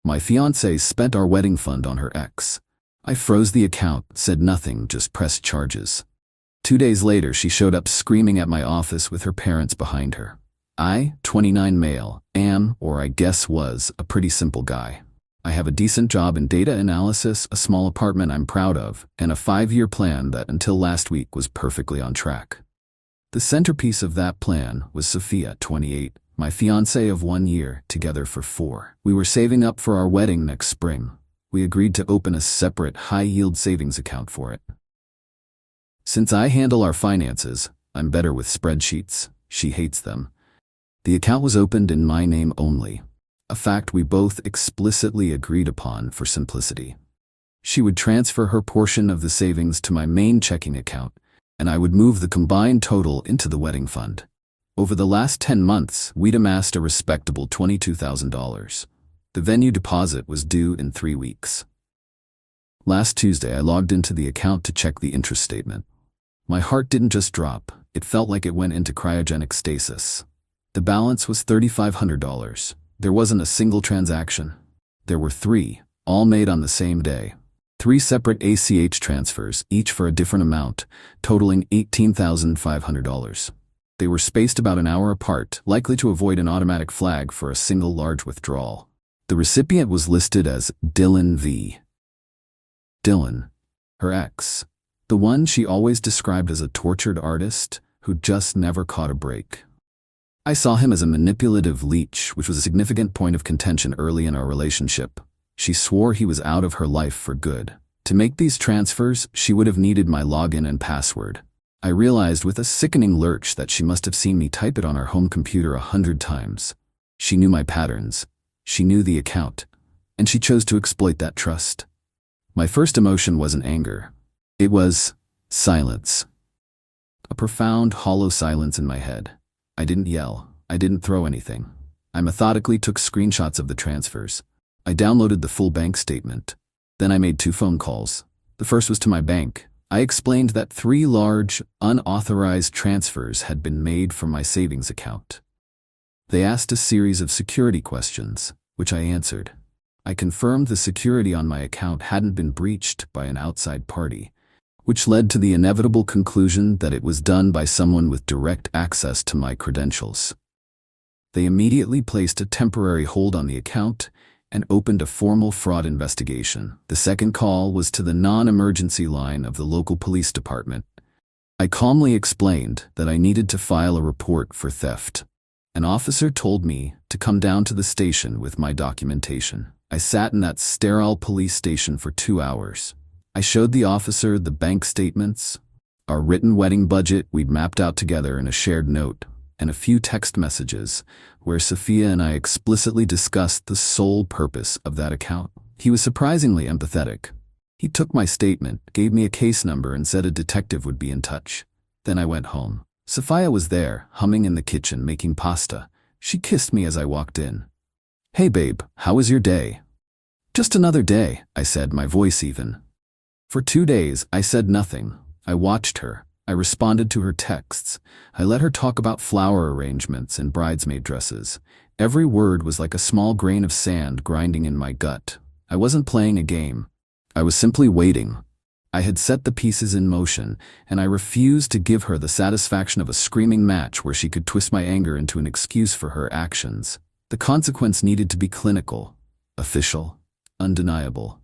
My fiancée spent our wedding fund on her ex. I froze the account, said nothing, just pressed charges. 2 days later, she showed up screaming at my office with her parents behind her. I, 29 male, am, or I guess was, a pretty simple guy. I have a decent job in data analysis, a small apartment I'm proud of, and a 5-year plan that until last week was perfectly on track. The centerpiece of that plan was Sophia, 28, my fiancée of 1 year, together for 4. We were saving up for our wedding next spring. We agreed to open a separate, high-yield savings account for it. Since I handle our finances, I'm better with spreadsheets. She hates them. The account was opened in my name only, a fact we both explicitly agreed upon for simplicity. She would transfer her portion of the savings to my main checking account, and I would move the combined total into the wedding fund. Over the last 10 months, we'd amassed a respectable $22,000. The venue deposit was due in 3 weeks. Last Tuesday, I logged into the account to check the interest statement. My heart didn't just drop, it felt like it went into cryogenic stasis. The balance was $3,500. There wasn't a single transaction. There were 3, all made on the same day. 3 separate ACH transfers, each for a different amount, totaling $18,500. They were spaced about an hour apart, likely to avoid an automatic flag for a single large withdrawal. The recipient was listed as Dylan V. Dylan, her ex, the one she always described as a tortured artist who just never caught a break. I saw him as a manipulative leech, which was a significant point of contention early in our relationship. She swore he was out of her life for good. To make these transfers, she would have needed my login and password. I realized with a sickening lurch that she must have seen me type it on her home computer 100 times. She knew my patterns. She knew the account. And she chose to exploit that trust. My first emotion wasn't anger. It was silence. A profound, hollow silence in my head. I didn't yell. I didn't throw anything. I methodically took screenshots of the transfers. I downloaded the full bank statement. Then I made 2 phone calls. The first was to my bank. I explained that 3 large, unauthorized transfers had been made from my savings account. They asked a series of security questions, which I answered. I confirmed the security on my account hadn't been breached by an outside party, which led to the inevitable conclusion that it was done by someone with direct access to my credentials. They immediately placed a temporary hold on the account and opened a formal fraud investigation. The second call was to the non-emergency line of the local police department. I calmly explained that I needed to file a report for theft. An officer told me to come down to the station with my documentation. I sat in that sterile police station for 2 hours. I showed the officer the bank statements, our written wedding budget we'd mapped out together in a shared note, and a few text messages where Sophia and I explicitly discussed the sole purpose of that account. He was surprisingly empathetic. He took my statement, gave me a case number, and said a detective would be in touch. Then I went home. Sophia was there, humming in the kitchen, making pasta. She kissed me as I walked in. "Hey babe, how was your day?" "Just another day," I said, my voice even. For 2 days, I said nothing. I watched her. I responded to her texts. I let her talk about flower arrangements and bridesmaid dresses. Every word was like a small grain of sand grinding in my gut. I wasn't playing a game. I was simply waiting. I had set the pieces in motion, and I refused to give her the satisfaction of a screaming match where she could twist my anger into an excuse for her actions. The consequence needed to be clinical, official, undeniable.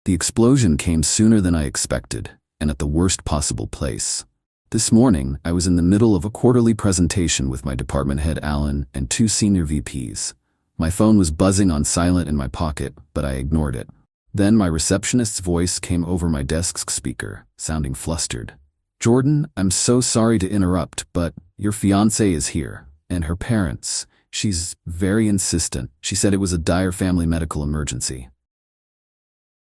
The explosion came sooner than I expected, and at the worst possible place. This morning, I was in the middle of a quarterly presentation with my department head Alan and 2 senior VPs. My phone was buzzing on silent in my pocket, but I ignored it. Then my receptionist's voice came over my desk's speaker, sounding flustered. "Jordan, I'm so sorry to interrupt, but your fiancée is here, and her parents. She's very insistent. She said it was a dire family medical emergency."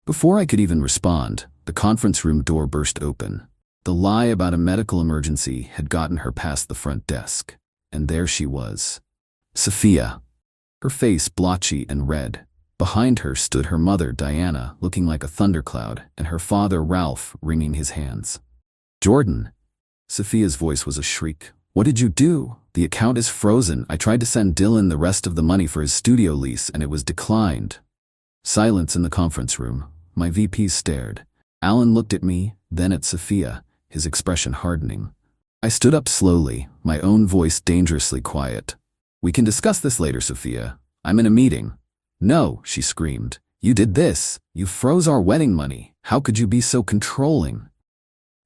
Before I could even respond, the conference room door burst open. The lie about a medical emergency had gotten her past the front desk, and there she was. Sophia. Her face blotchy and red. Behind her stood her mother, Diana, looking like a thundercloud, and her father, Ralph, wringing his hands. "Jordan." Sophia's voice was a shriek. "What did you do? The account is frozen. I tried to send Dylan the rest of the money for his studio lease, and it was declined." Silence in the conference room. My VPs stared. Alan looked at me, then at Sophia, his expression hardening. I stood up slowly, my own voice dangerously quiet. "We can discuss this later, Sophia. I'm in a meeting." "No," she screamed. "You did this. You froze our wedding money. How could you be so controlling?"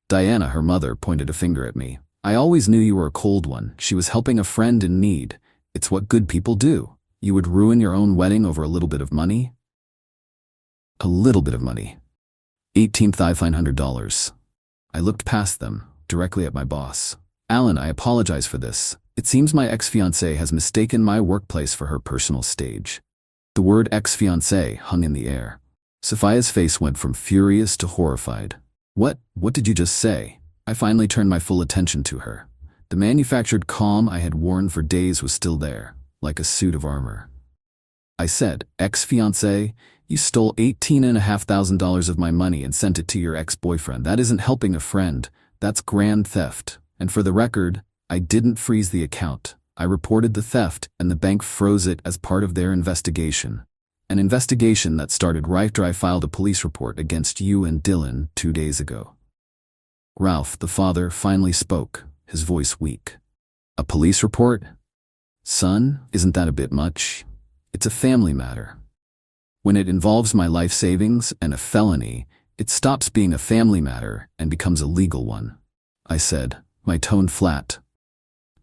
Diana, her mother, pointed a finger at me. "I always knew you were a cold one. She was helping a friend in need. It's what good people do. You would ruin your own wedding over a little bit of money?" A little bit of money. $18,500. I looked past them, directly at my boss. "Alan, I apologize for this. It seems my ex-fiancée has mistaken my workplace for her personal stage." The word ex-fiancée hung in the air. Sophia's face went from furious to horrified. What did you just say?" I finally turned my full attention to her. The manufactured calm I had worn for days was still there, like a suit of armor. I said, "Ex-fiancée, you stole $18,500 of my money and sent it to your ex-boyfriend. That isn't helping a friend. That's grand theft. And for the record, I didn't freeze the account. I reported the theft, and the bank froze it as part of their investigation. An investigation that started right after I filed a police report against you and Dylan 2 days ago." Ralph, the father, finally spoke, his voice weak. "A police report? Son, isn't that a bit much? It's a family matter. When it involves my life savings and a felony, it stops being a family matter and becomes a legal one," I said, my tone flat.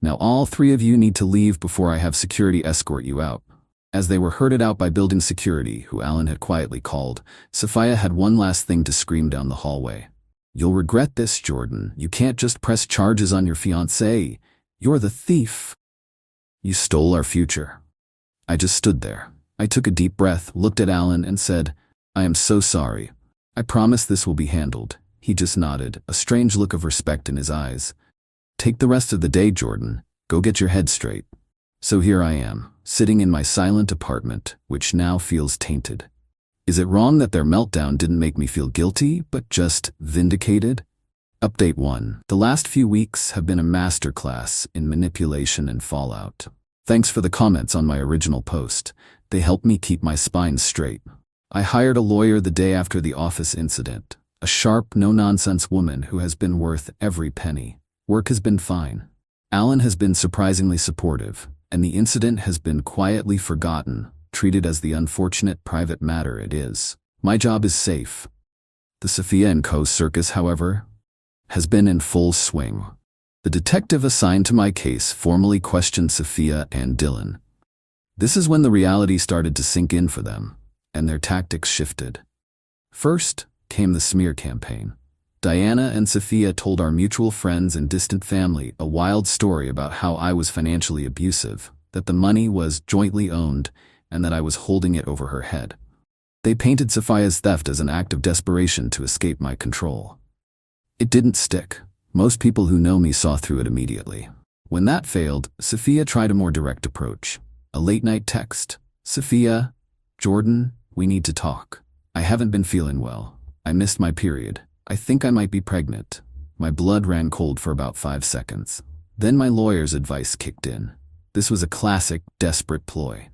"Now all 3 of you need to leave before I have security escort you out." As they were herded out by building security, who Alan had quietly called, Sophia had one last thing to scream down the hallway. "You'll regret this, Jordan. You can't just press charges on your fiancé. You're the thief. You stole our future." I just stood there. I took a deep breath, looked at Alan, and said, "I am so sorry. I promise this will be handled." He just nodded, a strange look of respect in his eyes. "Take the rest of the day, Jordan. Go get your head straight." So here I am, sitting in my silent apartment, which now feels tainted. Is it wrong that their meltdown didn't make me feel guilty, but just vindicated? Update 1. The last few weeks have been a masterclass in manipulation and fallout. Thanks for the comments on my original post. They helped me keep my spine straight. I hired a lawyer the day after the office incident, a sharp, no-nonsense woman who has been worth every penny. Work has been fine. Alan has been surprisingly supportive, and the incident has been quietly forgotten, treated as the unfortunate private matter it is. My job is safe. The Sophia & Co. circus, however, has been in full swing. The detective assigned to my case formally questioned Sophia and Dylan. This is when the reality started to sink in for them, and their tactics shifted. First came the smear campaign. Diana and Sophia told our mutual friends and distant family a wild story about how I was financially abusive, that the money was jointly owned, and that I was holding it over her head. They painted Sophia's theft as an act of desperation to escape my control. It didn't stick. Most people who know me saw through it immediately. When that failed, Sophia tried a more direct approach. A late-night text. "Sophia, Jordan, we need to talk. I haven't been feeling well. I missed my period. I think I might be pregnant." My blood ran cold for about 5 seconds. Then my lawyer's advice kicked in. This was a classic, desperate ploy.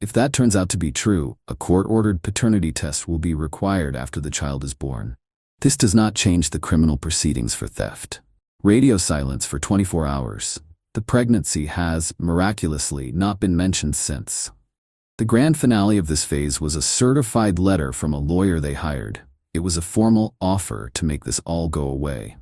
If that turns out to be true, a court-ordered paternity test will be required after the child is born. This does not change the criminal proceedings for theft. Radio silence for 24 hours. The pregnancy has, miraculously, not been mentioned since. The grand finale of this phase was a certified letter from a lawyer they hired. It was a formal offer to make this all go away.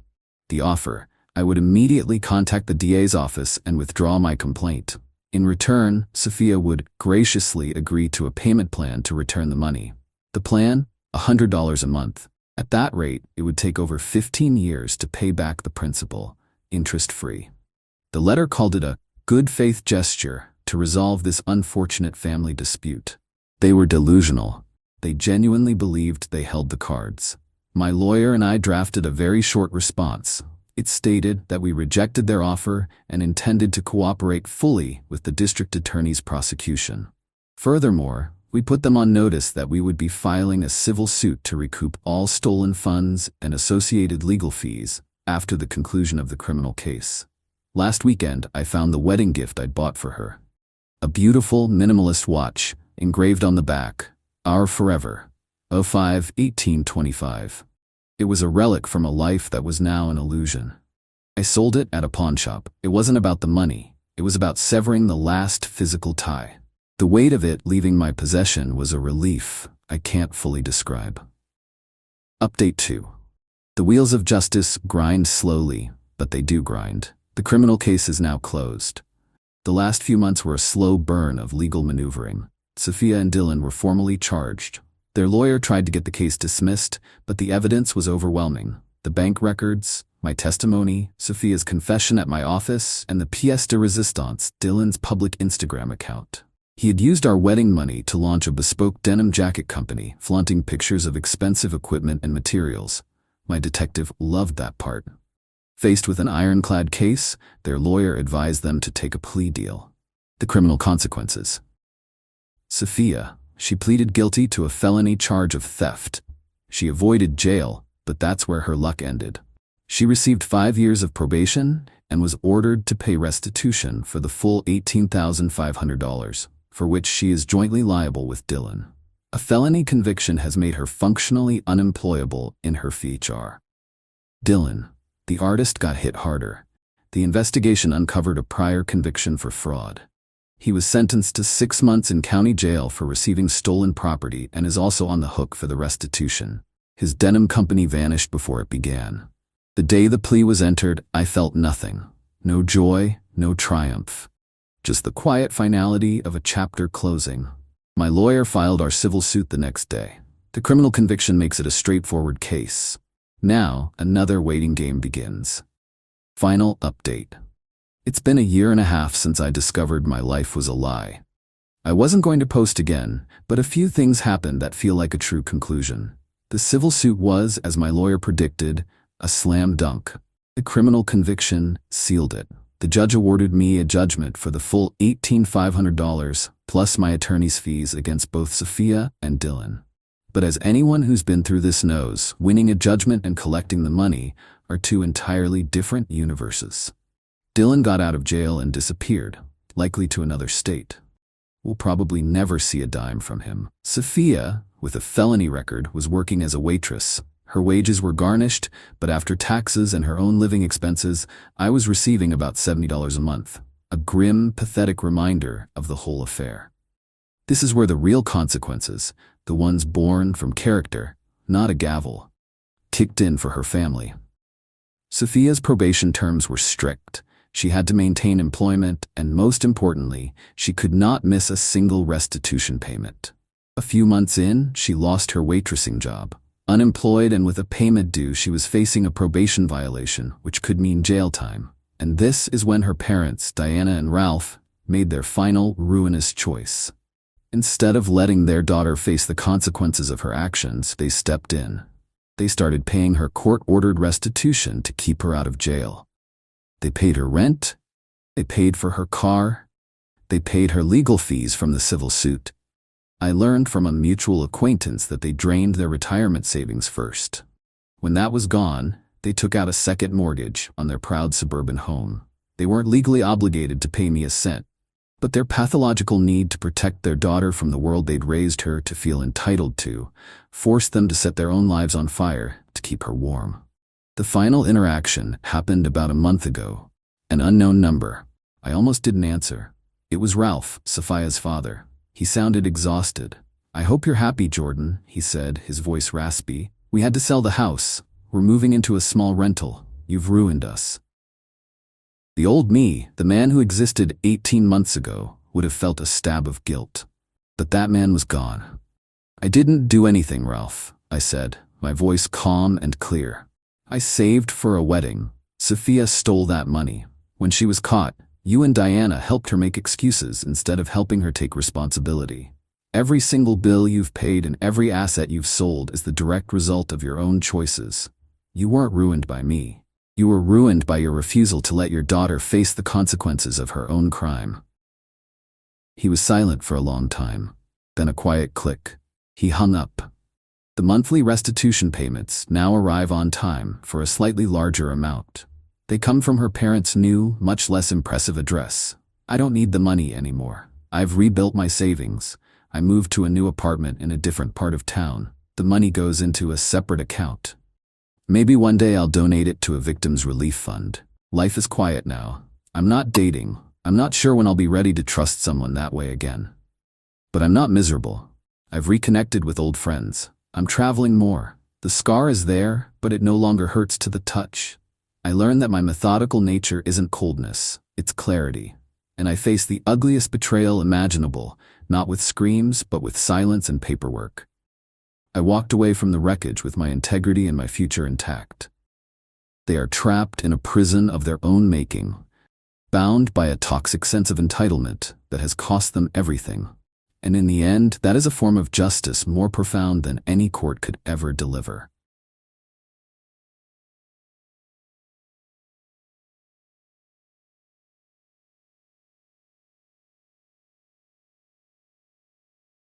The offer: I would immediately contact the DA's office and withdraw my complaint. In return, Sophia would graciously agree to a payment plan to return the money. The plan? $100 a month. At that rate, it would take over 15 years to pay back the principal, interest-free. The letter called it a good faith gesture to resolve this unfortunate family dispute. They were delusional. They genuinely believed they held the cards. My lawyer and I drafted a very short response. It stated that we rejected their offer and intended to cooperate fully with the district attorney's prosecution. Furthermore, we put them on notice that we would be filing a civil suit to recoup all stolen funds and associated legal fees after the conclusion of the criminal case. Last weekend, I found the wedding gift I'd bought for her. A beautiful, minimalist watch, engraved on the back, Our Forever. 05/18/25. It was a relic from a life that was now an illusion. I sold it at a pawnshop. It wasn't about the money. It was about severing the last physical tie. The weight of it leaving my possession was a relief I can't fully describe. Update 2. The wheels of justice grind slowly, but they do grind. The criminal case is now closed. The last few months were a slow burn of legal maneuvering. Sophia and Dylan were formally charged. Their lawyer tried to get the case dismissed, but the evidence was overwhelming. The bank records, my testimony, Sophia's confession at my office, and the pièce de résistance, Dylan's public Instagram account. He had used our wedding money to launch a bespoke denim jacket company, flaunting pictures of expensive equipment and materials. My detective loved that part. Faced with an ironclad case, their lawyer advised them to take a plea deal. The criminal consequences. Sophia, she pleaded guilty to a felony charge of theft. She avoided jail, but that's where her luck ended. She received 5 years of probation and was ordered to pay restitution for the full $18,500, for which she is jointly liable with Dylan. A felony conviction has made her functionally unemployable in her FHR. Dylan, the artist, got hit harder. The investigation uncovered a prior conviction for fraud. He was sentenced to 6 months in county jail for receiving stolen property and is also on the hook for the restitution. His denim company vanished before it began. The day the plea was entered, I felt nothing. No joy, no triumph. Just the quiet finality of a chapter closing. My lawyer filed our civil suit the next day. The criminal conviction makes it a straightforward case. Now, another waiting game begins. Final update. It's been a year and a half since I discovered my life was a lie. I wasn't going to post again, but a few things happened that feel like a true conclusion. The civil suit was, as my lawyer predicted, a slam dunk. The criminal conviction sealed it. The judge awarded me a judgment for the full $18,500 plus my attorney's fees against both Sophia and Dylan. But as anyone who's been through this knows, winning a judgment and collecting the money are two entirely different universes. Dylan got out of jail and disappeared, likely to another state. We'll probably never see a dime from him. Sophia, with a felony record, was working as a waitress. Her wages were garnished, but after taxes and her own living expenses, I was receiving about $70 a month. A grim, pathetic reminder of the whole affair. This is where the real consequences, the ones born from character, not a gavel, kicked in for her family. Sophia's probation terms were strict. She had to maintain employment, and most importantly, she could not miss a single restitution payment. A few months in, she lost her waitressing job. Unemployed and with a payment due, she was facing a probation violation, which could mean jail time. And this is when her parents, Diana and Ralph, made their final, ruinous choice. Instead of letting their daughter face the consequences of her actions, they stepped in. They started paying her court-ordered restitution to keep her out of jail. They paid her rent, they paid for her car, they paid her legal fees from the civil suit. I learned from a mutual acquaintance that they drained their retirement savings first. When that was gone, they took out a second mortgage on their proud suburban home. They weren't legally obligated to pay me a cent, but their pathological need to protect their daughter from the world they'd raised her to feel entitled to forced them to set their own lives on fire to keep her warm. The final interaction happened about a month ago. An unknown number. I almost didn't answer. It was Ralph, Sophia's father. He sounded exhausted. "I hope you're happy, Jordan," he said, his voice raspy. "We had to sell the house. We're moving into a small rental. You've ruined us." The old me, the man who existed 18 months ago, would have felt a stab of guilt. But that man was gone. "I didn't do anything, Ralph," I said, my voice calm and clear. "I saved for a wedding. Sophia stole that money. When she was caught, you and Diana helped her make excuses instead of helping her take responsibility. Every single bill you've paid and every asset you've sold is the direct result of your own choices. You weren't ruined by me. You were ruined by your refusal to let your daughter face the consequences of her own crime." He was silent for a long time. Then a quiet click. He hung up. The monthly restitution payments now arrive on time for a slightly larger amount. They come from her parents' new, much less impressive address. I don't need the money anymore. I've rebuilt my savings. I moved to a new apartment in a different part of town. The money goes into a separate account. Maybe one day I'll donate it to a victims relief fund. Life is quiet now. I'm not dating. I'm not sure when I'll be ready to trust someone that way again. But I'm not miserable. I've reconnected with old friends. I'm traveling more. The scar is there, but it no longer hurts to the touch. I learned that my methodical nature isn't coldness, it's clarity. And I face the ugliest betrayal imaginable, not with screams, but with silence and paperwork. I walked away from the wreckage with my integrity and my future intact. They are trapped in a prison of their own making, bound by a toxic sense of entitlement that has cost them everything. And in the end, that is a form of justice more profound than any court could ever deliver.